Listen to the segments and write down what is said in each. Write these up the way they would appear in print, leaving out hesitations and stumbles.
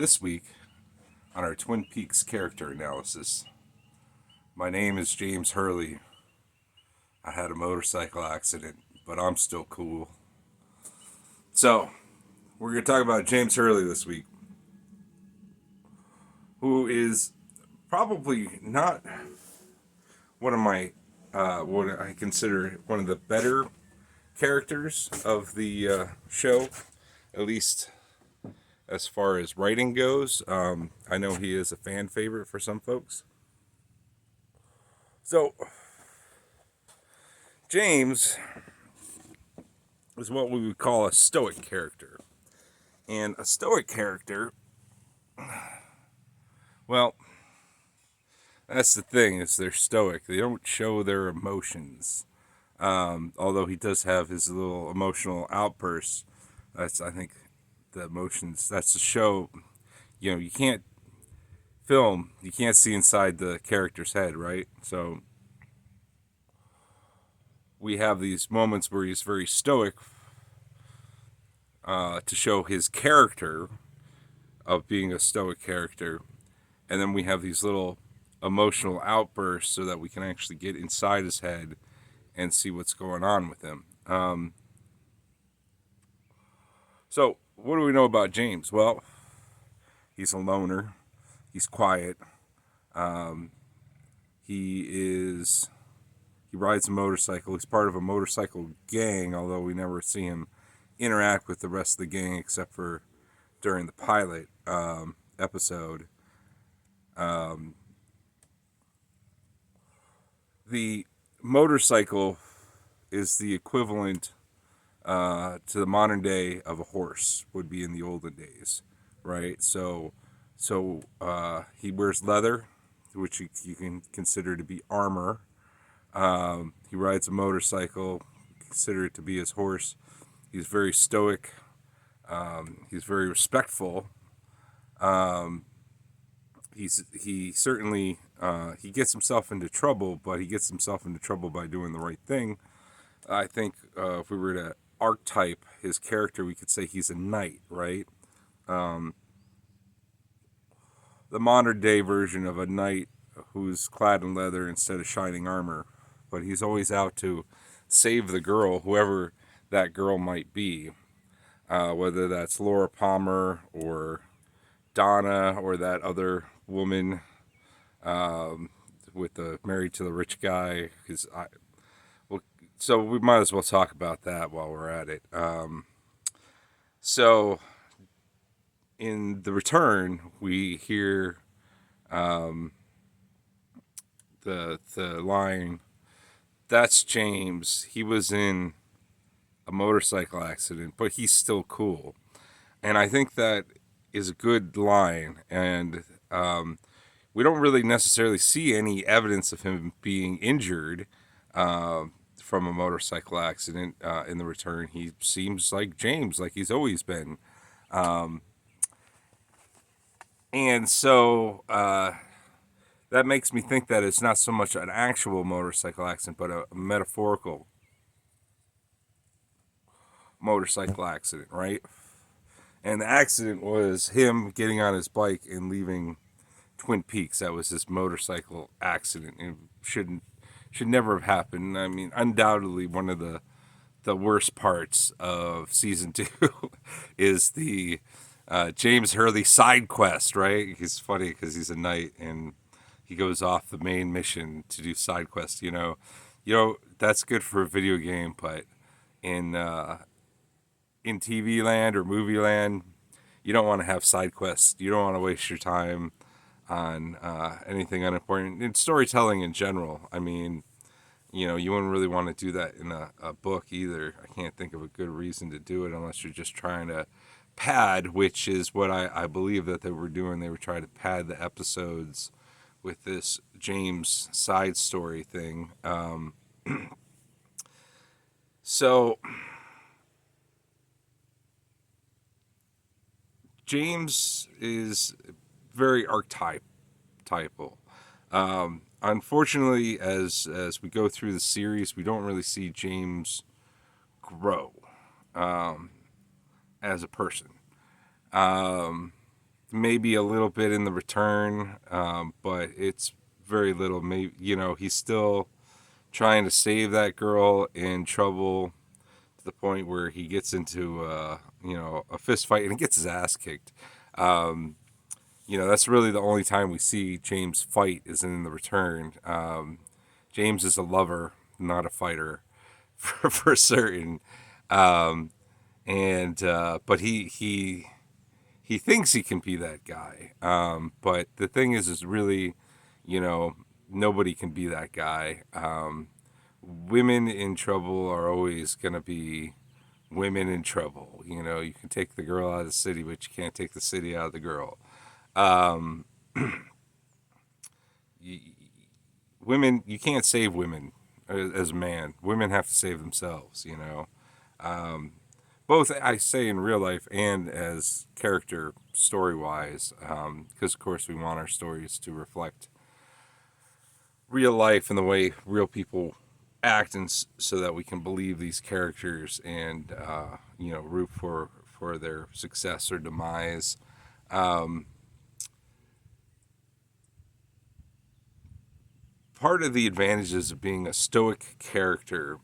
This week, on our Twin Peaks character analysis, my name is James Hurley. I had a motorcycle accident, but I'm still cool. So, we're going to talk about James Hurley this week, who is probably not one of my, what I consider one of the better characters of the show, at least as far as writing goes. I know he is a fan favorite for some folks. So, James is what we would call a Stoic character. And a Stoic character, well, that's the thing, is they're Stoic. They don't show their emotions. Although he does have his little emotional outbursts. That's, I think, the emotions. That's the show. You know, you can't see inside the character's head, right? So we have these moments where he's very stoic to show his character of being a stoic character. And then we have these little emotional outbursts so that we can actually get inside his head and see what's going on with him. So, what do we know about James? Well, he's a loner. He's quiet. He rides a motorcycle. He's part of a motorcycle gang, although we never see him interact with the rest of the gang except for during the pilot episode. The motorcycle is the equivalent to the modern day of a horse would be in the olden days, right? So he wears leather, which you can consider to be armor. He rides a motorcycle, consider it to be his horse. He's very stoic. He's very respectful. He certainly he gets himself into trouble, but he gets himself into trouble by doing the right thing. I think if we were to archetype his character, we could say he's a knight, right? The modern day version of a knight who's clad in leather instead of shining armor, but he's always out to save the girl, whoever that girl might be, whether that's Laura Palmer or Donna or that other woman with the married to the rich guy. So we might as well talk about that while we're at it. So in The Return, we hear the line, "That's James. He was in a motorcycle accident, but he's still cool." And I think that is a good line. And we don't really necessarily see any evidence of him being injured from a motorcycle accident in The Return. He seems like James, like he's always been. And so that makes me think that it's not so much an actual motorcycle accident, but a metaphorical motorcycle accident, right? And the accident was him getting on his bike and leaving Twin Peaks. That was his motorcycle accident. It should never have happened. I mean, undoubtedly one of the worst parts of season 2 is the James Hurley side quest, right? He's funny because he's a knight and he goes off the main mission to do side quests. You know, that's good for a video game, but in TV land or movie land, you don't want to have side quests. You don't want to waste your time on anything unimportant. In storytelling in general, I mean, you wouldn't really want to do that in a book either. I can't think of a good reason to do it unless you're just trying to pad, which is what I believe that they were doing. They were trying to pad the episodes with this James side story thing. So James is very archetypal. Unfortunately, as we go through the series, we don't really see James grow as a person. maybe a little bit in the return, but it's very little. Maybe, he's still trying to save that girl in trouble to the point where he gets into a fist fight and gets his ass kicked. Um, that's really the only time we see James fight is in the return. James is a lover, not a fighter, for certain. Um, and but he thinks he can be that guy. But the thing is really, you know, nobody can be that guy. Women in trouble are always going to be women in trouble. You can take the girl out of the city, but you can't take the city out of the girl. Um, y Women, you can't save women as a man. Women have to save themselves. Um, Both I say in real life and as character story wise, because of course we want our stories to reflect real life and the way real people act, and so that we can believe these characters and root for their success or demise. Um, Part of the advantages of being a stoic character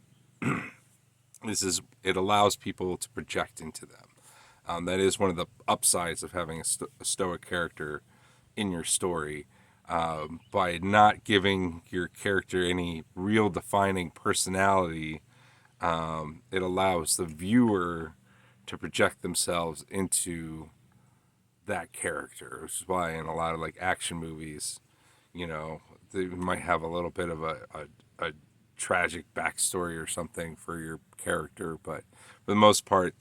is it allows people to project into them. That is one of the upsides of having a stoic character in your story. By not giving your character any real defining personality, it allows the viewer to project themselves into that character, which is why in a lot of like action movies, you know, they might have a little bit of a tragic backstory or something for your character, but for the most part,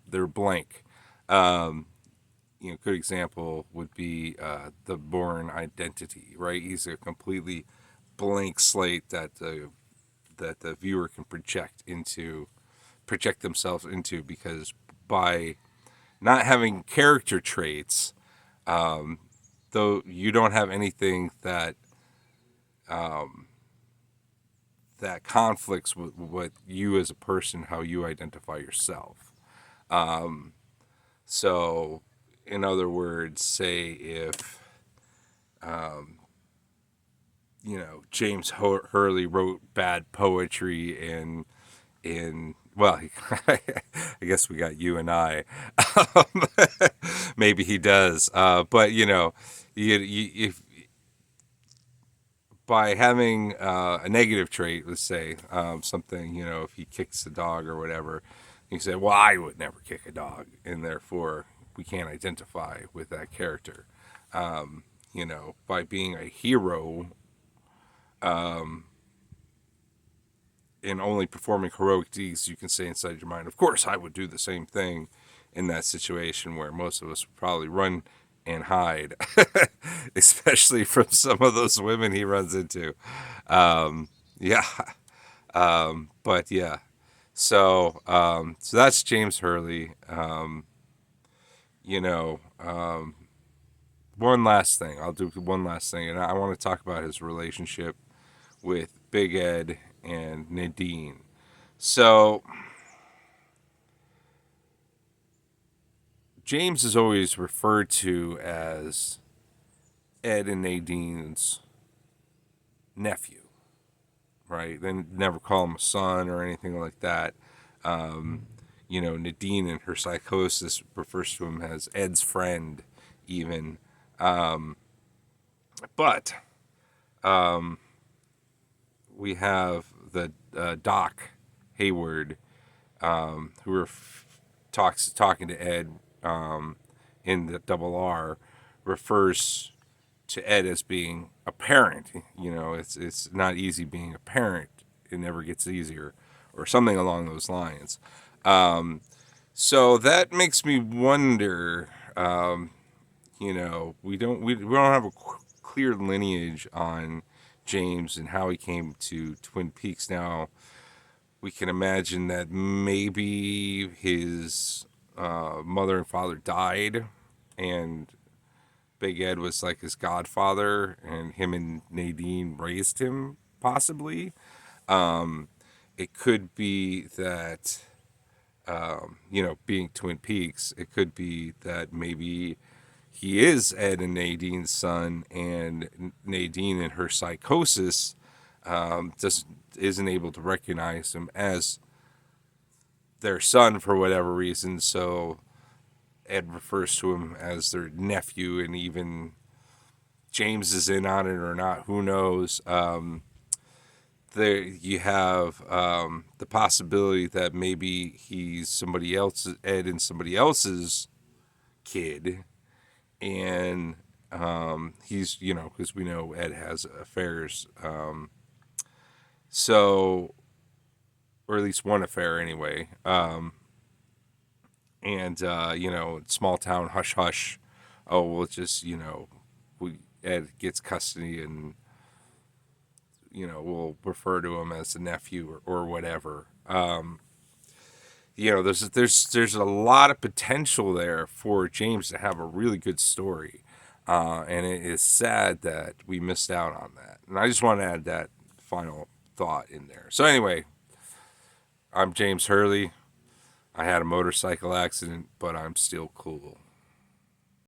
they're blank. Um, Good example would be the Bourne Identity, right? He's a completely blank slate that the viewer can project themselves into, because by not having character traits, um, though you don't have anything um, that conflicts with what you as a person, how you identify yourself. Um, so, in other words, say if James Hurley wrote bad poetry in well, I guess we got you and I. Um, Maybe he does, but if by having a negative trait, let's say something, if he kicks a dog or whatever, you say, well, I would never kick a dog, and therefore we can't identify with that character. By being a hero, um, and only performing heroic deeds, you can say inside your mind, of course, I would do the same thing in that situation, where most of us would probably run and hide, especially from some of those women he runs into. Yeah. But yeah. So that's James Hurley. You know, um, One last thing. I'll do one last thing, and I want to talk about his relationship with Big Ed and Nadine. So James is always referred to as Ed and Nadine's nephew, right? They never call him a son or anything like that. Um, Nadine in her psychosis refers to him as Ed's friend, even. Um, but we have the Doc Hayward, who talking to Ed in the double R, refers to Ed as being a parent. It's not easy being a parent. It never gets easier, or something along those lines. Um, so that makes me wonder. We don't have a clear lineage on James and how he came to Twin Peaks. Now we can imagine that maybe his mother and father died, and Big Ed was like his godfather, and him and Nadine raised him, possibly. Um, it could be that, being Twin Peaks, it could be that maybe he is Ed and Nadine's son, and Nadine in her psychosis just isn't able to recognize him as their son for whatever reason. So Ed refers to him as their nephew, and even James is in on it or not, who knows. There you have the possibility that maybe he's somebody else, Ed and somebody else's kid, and he's, because we know Ed has affairs, so, or at least one affair anyway, and small town hush hush. Oh, well, just Ed gets custody, and we'll refer to him as the nephew or whatever. There's a lot of potential there for James to have a really good story, and it is sad that we missed out on that. And I just want to add that final thought in there. So anyway, I'm James Hurley. I had a motorcycle accident, but I'm still cool.